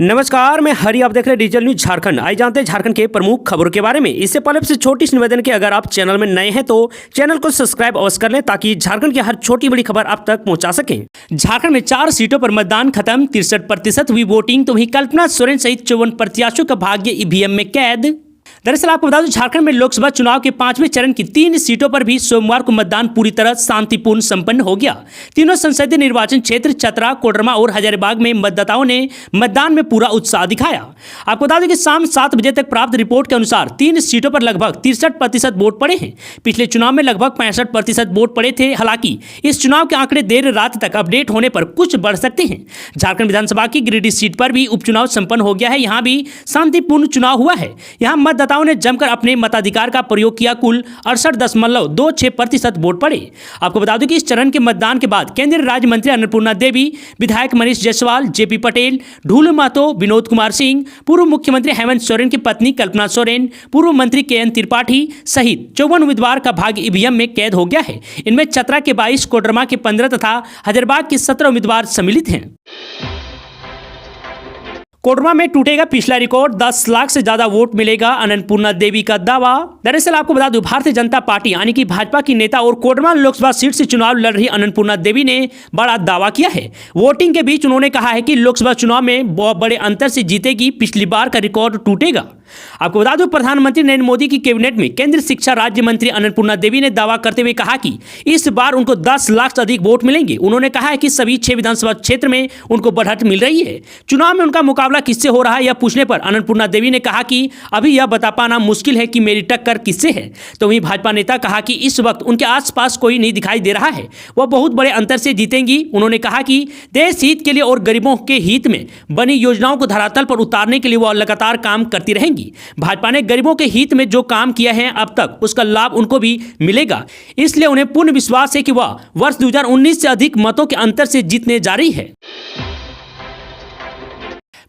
नमस्कार, मैं हरि। आप देख रहे हैं डिजिटल न्यूज झारखंड। आइए जानते हैं झारखंड के प्रमुख खबरों के बारे में। इससे पहले से छोटी सी निवेदन कि अगर आप चैनल में नए हैं तो चैनल को सब्सक्राइब अवश्य कर लें ताकि झारखंड की हर छोटी बड़ी खबर आप तक पहुंचा सकें। झारखंड में 4 सीटों पर मतदान खत्म, 63% हुई वोटिंग। तो वहीं कल्पना सोरेन सहित 54 प्रत्याशियों का भाग्य ईवीएम में कैद। दरअसल आपको बता दूं, झारखंड में लोकसभा चुनाव के 5वें चरण की 3 सीटों पर भी सोमवार को मतदान पूरी तरह शांतिपूर्ण संपन्न हो गया। तीनों संसदीय निर्वाचन क्षेत्र चतरा, कोडरमा और हजारीबाग में मतदाताओं ने मतदान में पूरा उत्साह दिखाया। आपको बता दें कि शाम 7 बजे तक प्राप्त रिपोर्ट के अनुसार 3 सीटों पर लगभग 63% वोट पड़े हैं। पिछले चुनाव में लगभग 65% वोट पड़े थे। हालांकि इस चुनाव के आंकड़े देर रात तक अपडेट होने पर कुछ बढ़ सकते हैं। झारखंड विधानसभा की गिरिडीह सीट पर भी उपचुनाव संपन्न हो गया है। यहाँ भी शांतिपूर्ण चुनाव हुआ है। यहाँ मतदाताओं ने जमकर अपने मताधिकार का प्रयोग किया। कुल 68.26% वोट पड़े। आपको बता दूं कि इस चरण के मतदान के बाद केंद्रीय राज्य मंत्री अन्नपूर्णा देवी, विधायक मनीष जायसवाल, जेपी पटेल, ढूलू महतो, विनोद कुमार सिंह, पूर्व मुख्यमंत्री हेमंत सोरेन की पत्नी कल्पना सोरेन, पूर्व मंत्री केएन त्रिपाठी सहित 54 उम्मीदवार का भाग्य ईवीएम में कैद हो गया है। इनमें चतरा के 22, कोडरमा के 15 तथा हजारीबाग के 17 उम्मीदवार सम्मिलित हैं। कोडरमा में टूटेगा पिछला रिकॉर्ड, 10 लाख से ज्यादा वोट मिलेगा, अन्नपूर्णा देवी का दावा। दरअसल आपको बता दूं, भारतीय जनता पार्टी यानी कि भाजपा की नेता और कोडरमा लोकसभा सीट से चुनाव लड़ रही अन्नपूर्णा देवी ने बड़ा दावा किया है। वोटिंग के बीच उन्होंने कहा है कि लोकसभा चुनाव में बहुत बड़े अंतर से जीतेगी, पिछली बार का रिकॉर्ड टूटेगा। आपको बता दूं, प्रधानमंत्री नरेंद्र मोदी की कैबिनेट में केंद्रीय शिक्षा राज्य मंत्री अन्नपूर्णा देवी ने दावा करते हुए कहा कि इस बार उनको 10 लाख से अधिक वोट मिलेंगे। उन्होंने कहा है कि सभी 6 विधानसभा क्षेत्र में उनको बढ़त मिल रही है। चुनाव में उनका मुकाबला किससे हो रहा है, यह पूछने पर अन्नपूर्णा देवी ने कहा कि अभी यह बता पाना मुश्किल है कि मेरी टक्कर किससे है। तो वहीं भाजपा नेता कहा कि इस वक्त उनके आसपास कोई नहीं दिखाई दे रहा है, वह बहुत बड़े अंतर से जीतेंगी। उन्होंने कहा कि देश हित के लिए और गरीबों के हित में बनी योजनाओं को धरातल पर उतारने के लिए वह लगातार काम करती रहेंगी। भाजपा ने गरीबों के हित में जो काम किया है अब तक, उसका लाभ उनको भी मिलेगा। इसलिए उन्हें पूर्ण विश्वास है कि वह वर्ष 2019 से अधिक मतों के अंतर से जीतने जा रही है।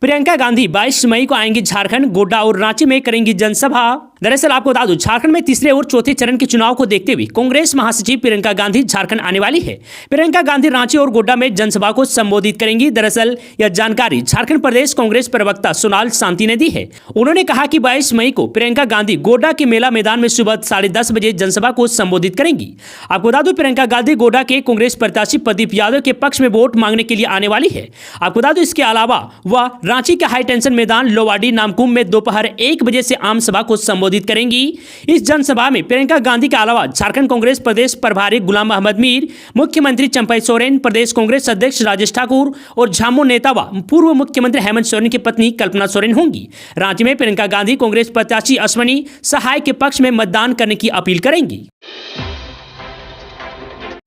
प्रियंका गांधी 22 मई को आएंगी झारखंड, गोड्डा और रांची में करेंगी जनसभा। दरअसल आपको बता दूं, झारखंड में तीसरे और चौथे चरण के चुनाव को देखते हुए कांग्रेस महासचिव प्रियंका गांधी झारखंड आने वाली है। प्रियंका गांधी रांची और गोड्डा में जनसभा को संबोधित करेंगी। दरअसल यह जानकारी झारखंड प्रदेश कांग्रेस प्रवक्ता सोनाल शांति ने दी है। उन्होंने कहा कि 22 मई को प्रियंका गांधी गोड्डा के मेला मैदान में सुबह 10:30 बजे जनसभा को संबोधित करेंगी। आपको बता दूं, प्रियंका गांधी गोड्डा के कांग्रेस प्रत्याशी प्रदीप यादव के पक्ष में वोट मांगने के लिए आने वाली है। आपको बता दूं, इसके अलावा वह रांची के हाई टेंशन मैदान लोवाडी नामकुम में दोपहर 1 बजे से आम सभा को संबोधित करेंगी। इस जनसभा में प्रियंका गांधी के अलावा झारखंड कांग्रेस प्रदेश प्रभारी गुलाम अहमद मीर, मुख्यमंत्री चंपई सोरेन, प्रदेश कांग्रेस अध्यक्ष राजेश ठाकुर और झामो नेता व पूर्व मुख्यमंत्री हेमंत सोरेन की पत्नी कल्पना सोरेन होंगी। रांची में प्रियंका गांधी कांग्रेस प्रत्याशी अश्वनी सहाय के पक्ष में मतदान करने की अपील करेंगी।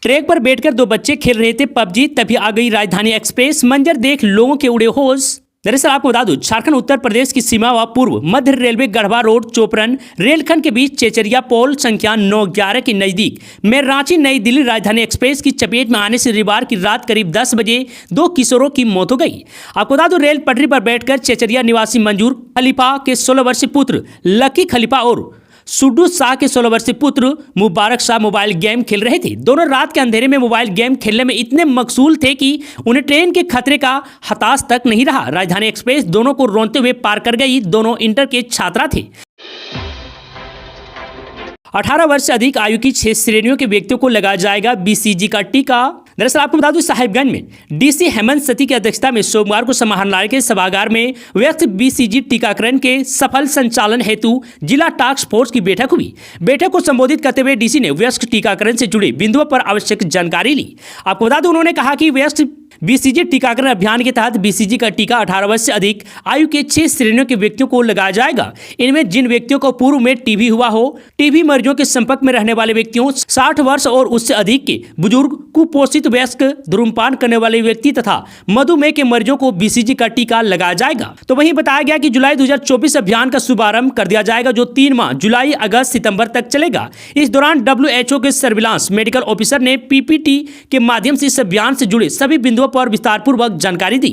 ट्रैक पर बैठकर 2 बच्चे खेल रहे थे पबजी, तभी आ गई राजधानी एक्सप्रेस, मंजर देख लोगों के उड़े होश। दरअसल आपको बता दूं, झारखंड उत्तर प्रदेश की सीमा व पूर्व मध्य रेलवे गढ़वा रोड चोपरन रेलखंड के बीच चेचरिया पोल संख्या 911 के नजदीक में रांची नई दिल्ली राजधानी एक्सप्रेस की चपेट में आने से रविवार की रात करीब 10 बजे 2 किशोरों की मौत हो गई। आपको बता दूं, रेल पटरी पर बैठकर चेचरिया निवासी मंजूर खलीफा के 16 वर्षीय पुत्र लकी खलीफा और सुड्डू शाह के 16 वर्षीय पुत्र मुबारक शाह मोबाइल गेम खेल रहे थे। दोनों रात के अंधेरे में मोबाइल गेम खेलने में इतने मकसूल थे कि उन्हें ट्रेन के खतरे का हताश तक नहीं रहा। राजधानी एक्सप्रेस दोनों को रोते हुए पार कर गई। दोनों इंटर के छात्रा थे। 18 वर्ष से अधिक आयु की 6 श्रेणियों के व्यक्तियों को लगाया जाएगा बीसीजी का टीका। दरअसल आपको बता दूं, साहिबगंज में डीसी हेमंत सती की अध्यक्षता में सोमवार को समाहरणालय के सभागार में व्यस्त बीसीजी टीकाकरण के सफल संचालन हेतु जिला टास्क फोर्स की बैठक हुई। बैठक को संबोधित करते हुए डीसी ने व्यस्त टीकाकरण से जुड़े बिंदुओं पर आवश्यक जानकारी ली। आपको बता दूं, उन्होंने कहा कि व्यस्त बीसीजी टीकाकरण अभियान के तहत बीसीजी का टीका 18 वर्ष से अधिक आयु के 6 श्रेणियों के व्यक्तियों को लगाया जाएगा। इनमें जिन व्यक्तियों को पूर्व में टीबी हुआ हो, टीबी मरीजों के संपर्क में रहने वाले व्यक्तियों, 60 वर्ष और उससे अधिक के बुजुर्ग, कुपोषित वयस्क, धूम्रपान करने वाले व्यक्ति तथा मधुमेह के मरीजों को बीसीजी का टीका लगाया जाएगा। तो वहीं बताया गया कि जुलाई 2024 अभियान का शुभारंभ कर दिया जाएगा, जो 3 माह जुलाई, अगस्त, सितंबर तक चलेगा। इस दौरान WHO के सर्विलांस मेडिकल ऑफिसर ने पीपीटी के माध्यम से इस अभियान से जुड़े सभी बिंदुओं पर विस्तारपूर्वक जानकारी दी।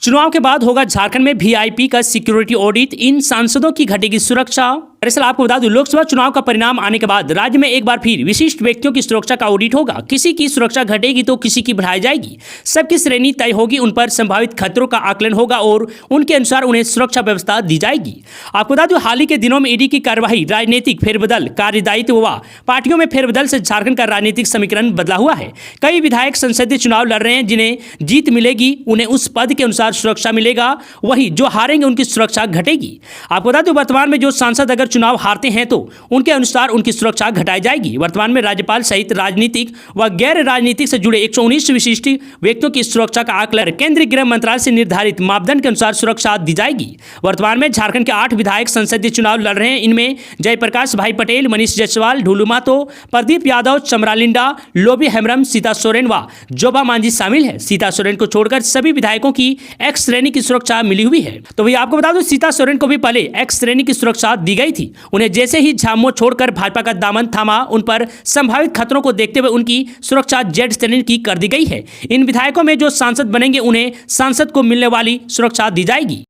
चुनाव के बाद होगा झारखंड में वीआईपी का सिक्योरिटी ऑडिट, इन सांसदों की घटेगी सुरक्षा। दरअसल आपको बता दूं, लोकसभा चुनाव का परिणाम आने के बाद राज्य में एक बार फिर विशिष्ट व्यक्तियों की सुरक्षा का ऑडिट होगा। किसी की सुरक्षा घटेगी तो किसी की बढ़ाई जाएगी। सबकी श्रेणी तय होगी, उन पर संभावित खतरों का आकलन होगा और उनके अनुसार उन्हें सुरक्षा व्यवस्था दी जाएगी। आपको बता दूं, हाल ही के दिनों में ईडी की कार्यवाही, राजनीतिक फेरबदल, कार्यदायित्व व पार्टियों में फेरबदल से झारखंड का राजनीतिक समीकरण बदला हुआ है। कई विधायक संसदीय चुनाव लड़ रहे हैं, जिन्हें जीत मिलेगी उन्हें उस पद के अनुसार सुरक्षा मिलेगा, वहीं जो हारेंगे उनकी सुरक्षा घटेगी। आपको बता दूं, वर्तमान में जो सांसद अगर चुनाव हारते हैं तो उनके अनुसार उनकी सुरक्षा घटाई जाएगी। वर्तमान में राज्यपाल सहित राजनीतिक व गैर राजनीतिक से जुड़े 119 विशिष्ट व्यक्तियों की सुरक्षा का आकलन केंद्रीय गृह मंत्रालय से निर्धारित मापदंड के अनुसार सुरक्षा दी जाएगी। वर्तमान में झारखंड के 8 विधायक संसदीय चुनाव लड़ रहे हैं। इनमें जयप्रकाश भाई पटेल, मनीष जायसवाल, ढुलू महतो, प्रदीप यादव, चमरा लिंडा, लोबी हेम्ब्रम, सीता सोरेन व जोबा मांझी शामिल है। सीता सोरेन को छोड़कर सभी विधायकों की एक्स श्रेणी की सुरक्षा मिली हुई है। तो वही आपको बता दूं, सीता सोरेन को भी पहले एक्स श्रेणी की सुरक्षा दी गई थी। उन्हें जैसे ही झामो छोड़कर भाजपा का दामन थामा, उन पर संभावित खतरों को देखते हुए उनकी सुरक्षा जेड श्रेणी की कर दी गई है। इन विधायकों में जो सांसद बनेंगे उन्हें सांसद को मिलने वाली सुरक्षा दी जाएगी।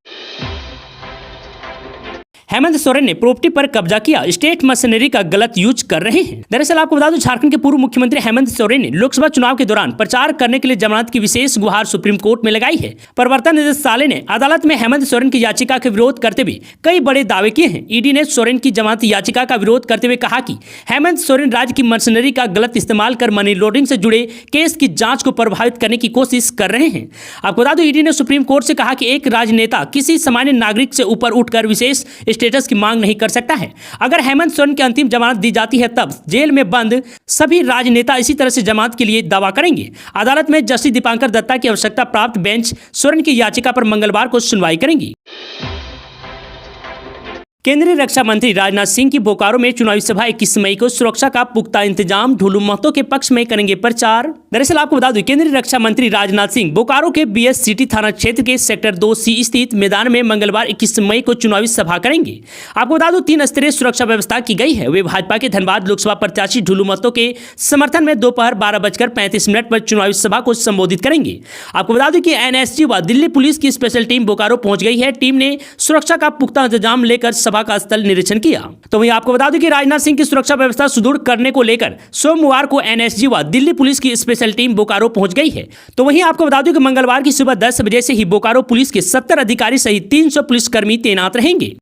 हेमंत सोरेन ने प्रॉपर्टी पर कब्जा किया, स्टेट मशीनरी का गलत यूज कर रहे हैं। दरअसल आपको बता दूं, झारखंड के पूर्व मुख्यमंत्री हेमंत सोरेन ने लोकसभा चुनाव के दौरान प्रचार करने के लिए जमानत की विशेष गुहार सुप्रीम कोर्ट में लगाई है। प्रवर्तन निदेशालय ने अदालत में हेमंत सोरेन की याचिका का विरोध करते हुए कई बड़े दावे किए हैं। ईडी ने सोरेन की जमानत याचिका का विरोध करते हुए कहा कि हेमंत सोरेन राज्य की मशीनरी का गलत इस्तेमाल कर मनी लॉन्ड्रिंग से जुड़े केस की जांच को प्रभावित करने की कोशिश कर रहे हैं। आपको बता दूं, ईडी ने सुप्रीम कोर्ट से कहा कि एक राजनेता किसी सामान्य नागरिक से ऊपर उठकर विशेष स्टेटस की मांग नहीं कर सकता है। अगर हेमंत सोरेन की अंतिम जमानत दी जाती है तब जेल में बंद सभी राजनेता इसी तरह से जमानत के लिए दावा करेंगे। अदालत में जस्टिस दीपांकर दत्ता की आवश्यकता प्राप्त बेंच सोरेन की याचिका पर मंगलवार को सुनवाई करेंगी। केंद्रीय रक्षा मंत्री राजनाथ सिंह की बोकारो में चुनावी सभा 21 मई को, सुरक्षा का पुख्ता इंतजाम, ढुलू महतो के पक्ष में करेंगे प्रचार। दरअसल आपको बता दूं, केंद्रीय रक्षा मंत्री राजनाथ सिंह बोकारो के बीएस सिटी थाना क्षेत्र के सेक्टर 2C स्थित मैदान में मंगलवार 21 मई को चुनावी सभा करेंगे। आपको बता दूं, 3 स्तरीय सुरक्षा व्यवस्था की गई है। वे भाजपा के धनबाद लोकसभा प्रत्याशी ढुलू महतो के समर्थन में दोपहर 12:35 पर चुनावी सभा को संबोधित करेंगे। आपको बता दूं कि एनएसजी व दिल्ली पुलिस की स्पेशल टीम बोकारो पहुंच गई है। टीम ने सुरक्षा का पुख्ता इंतजाम लेकर सभा का स्थल निरीक्षण किया। तो वहीं आपको बता दूं कि राजनाथ सिंह की सुरक्षा व्यवस्था सुदृढ़ करने को लेकर सोमवार को एनएसजी व दिल्ली पुलिस की स्पेशल टीम बोकारो पहुंच गई है। तो वहीं आपको बता दूं कि मंगलवार की सुबह 10 बजे से ही बोकारो पुलिस के 70 अधिकारी सहित 300 पुलिसकर्मी तैनात रहेंगे।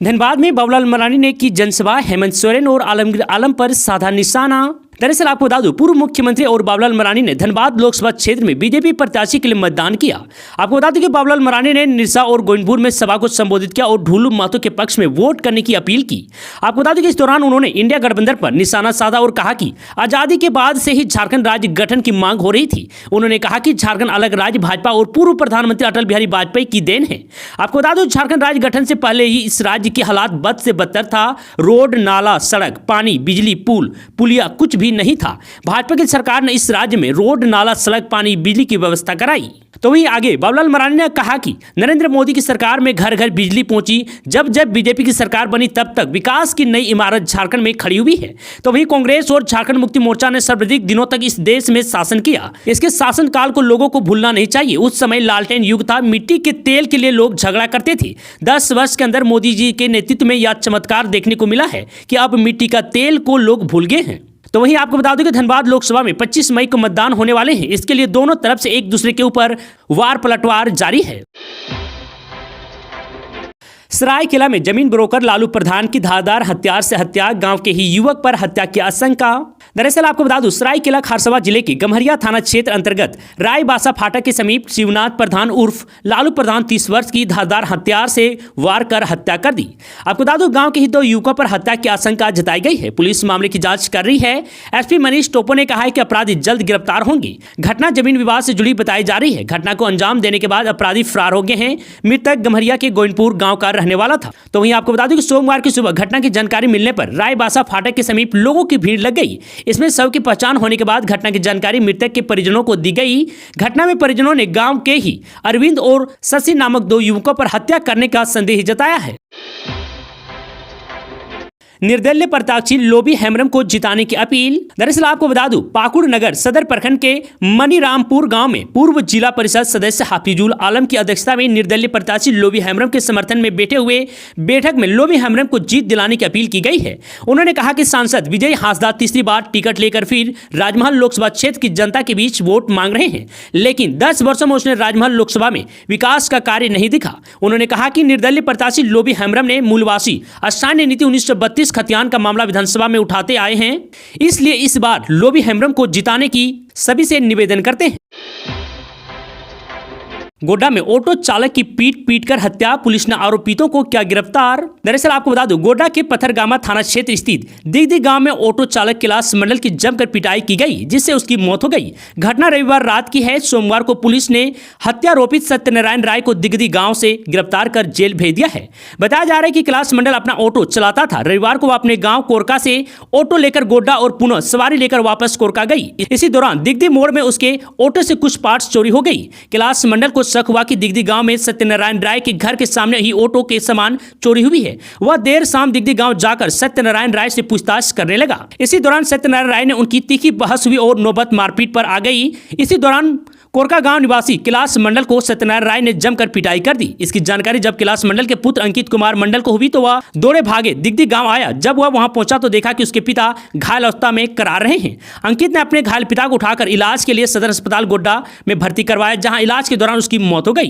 धनबाद में बाबूलाल मरांडी ने की जनसभा, हेमंत सोरेन और आलमगीर आलम पर साधा निशाना। दरअसल आपको बता दूं, पूर्व मुख्यमंत्री और बाबूलाल मरांडी ने धनबाद लोकसभा क्षेत्र में बीजेपी प्रत्याशी के लिए मतदान किया। आपको बता दूं कि बाबूलाल मरांडी ने निरसा और गोविंदपुर में सभा को संबोधित किया और ढुलू महतो के पक्ष में वोट करने की अपील की। आपको बता दूं कि इस दौरान उन्होंने इंडिया गठबंधन पर निशाना साधा और कहा कि आजादी के बाद से ही झारखंड राज्य गठन की मांग हो रही थी। उन्होंने कहा कि झारखंड अलग राज्य भाजपा और पूर्व प्रधानमंत्री अटल बिहारी वाजपेयी की देन है। आपको बता दूं, झारखंड राज्य गठन से पहले ही इस राज्य के हालात बद से बदतर था। रोड, नाला, सड़क, पानी, बिजली, पुल, पुलिया कुछ भी नहीं था। भाजपा की सरकार ने इस राज्य में रोड, नाला, सड़क, पानी, बिजली की व्यवस्था कराई। तो वहीं आगे बाबूलाल मरांडी ने कहा कि नरेंद्र मोदी की सरकार में घर घर बिजली पहुंची। जब जब बीजेपी की सरकार बनी तब तक विकास की नई इमारत झारखंड में खड़ी हुई है। तो वहीं कांग्रेस और झारखंड मुक्ति मोर्चा ने सर्वाधिक दिनों तक इस देश में शासन किया। इसके शासनकाल को लोगों को भूलना नहीं चाहिए। उस समय लालटेन युग था, मिट्टी के तेल के लिए लोग झगड़ा करते थे। 10 वर्ष के अंदर मोदी जी के नेतृत्व में यह चमत्कार देखने को मिला है कि अब मिट्टी का तेल को लोग भूल गए हैं। तो वहीं आपको बता दूं कि धनबाद लोकसभा में 25 मई को मतदान होने वाले हैं। इसके लिए दोनों तरफ से एक दूसरे के ऊपर वार पलटवार जारी है। सरायकेला में जमीन ब्रोकर लालू प्रधान की धारदार हथियार से हत्या, गांव के ही युवक पर हत्या की आशंका। दरअसल आपको बता दूं, सरायकेला खारसवा जिले के गम्हरिया थाना क्षेत्र अंतर्गत रायबासा फाटक के समीप शिवनाथ प्रधान उर्फ लालू प्रधान 30 वर्ष की धारदार हथियार से वार कर हत्या कर दी। आपको बता दूं, गांव के ही 2 युवकों पर हत्या की आशंका जताई गई है। पुलिस मामले की जांच कर रही है। एसपी मनीष टोपो ने कहा है कि अपराधी जल्द गिरफ्तार होंगे। घटना जमीन विवाद से जुड़ी बताई जा रही है। घटना को अंजाम देने के बाद अपराधी फरार हो गए हैं। मृतक गम्हरिया के गोविंदपुर गाँव का रहने वाला था। तो वहीं आपको बता दूं कि सोमवार की सुबह घटना की जानकारी मिलने पर रायबासा फाटक के समीप लोगों की भीड़ लग गई। इसमें शव की पहचान होने के बाद घटना की जानकारी मृतक के परिजनों को दी गई। घटना में परिजनों ने गांव के ही अरविंद और शशि नामक 2 युवकों पर हत्या करने का संदेह जताया है। निर्दलीय प्रत्याशी लोबी हेम्ब्रम को जिताने की अपील। दरअसल आपको बता दूं, पाकुड़ नगर सदर प्रखंड के मनीरामपुर गांव में पूर्व जिला परिषद सदस्य हाफिजुल आलम की अध्यक्षता में निर्दलीय प्रत्याशी लोबी हेम्ब्रम के समर्थन में बैठे हुए बैठक में लोबी हेम्ब्रम को जीत दिलाने की अपील की गई है। उन्होंने कहा कि सांसद विजय हांसदा तीसरी बार टिकट लेकर फिर राजमहल लोकसभा क्षेत्र की जनता के बीच वोट मांग रहे हैं, लेकिन 10 वर्षों में उसने राजमहल लोकसभा में विकास का कार्य नहीं दिखा। उन्होंने कहा कि निर्दलीय प्रत्याशी लोबी हेम्ब्रम ने मूलवासी स्थानीय नीति 1932 खतियान का मामला विधानसभा में उठाते आए हैं, इसलिए इस बार लोबी हेम्ब्रम को जिताने की सभी से निवेदन करते हैं। गोड्डा में ऑटो चालक की पीट कर हत्या, पुलिस ने आरोपितों को किया गिरफ्तार। दरअसल आपको बता दूं, गोड्डा के पथरगामा थाना क्षेत्र स्थित दिगदी गांव में ऑटो चालक कैलाश मंडल की जमकर पिटाई की गई, जिससे उसकी मौत हो गई। घटना रविवार रात की है। सोमवार को पुलिस ने हत्यारोपित सत्यनारायण राय को दिगदी गांव से गिरफ्तार कर जेल भेज दिया है। बताया जा रहा है कि कैलाश मंडल अपना ऑटो चलाता था। रविवार को वह अपने गाँव कोरका से ऑटो लेकर गोड्डा और पुनः सवारी लेकर वापस कोरका गई। इसी दौरान दिगदी मोड़ में उसके ऑटो से कुछ पार्ट्स चोरी हो गई। कैलाश मंडल को शक हुआ कि दिगदी गांव में सत्यनारायण राय के घर के सामने ही ऑटो के सामान चोरी हुई है। वह देर शाम दिगदी गांव जाकर सत्यनारायण राय से पूछताछ करने लगा। इसी दौरान सत्यनारायण राय ने उनकी तीखी बहस हुई और नौबत मारपीट पर आ गई। इसी दौरान कोरका गांव निवासी कैलाश मंडल को सत्यनारायण राय ने जमकर पिटाई कर दी। इसकी जानकारी जब कैलाश मंडल के पुत्र अंकित कुमार मंडल को हुई तो वह दौड़े भागे दिगदी गांव आया। जब वह वहां पहुंचा तो देखा कि उसके पिता घायल अवस्था में करार रहे हैं। अंकित ने अपने घायल पिता को उठाकर इलाज के लिए सदर अस्पताल गोड्डा में भर्ती करवाया, जहां इलाज के दौरान उसकी मौत हो गई।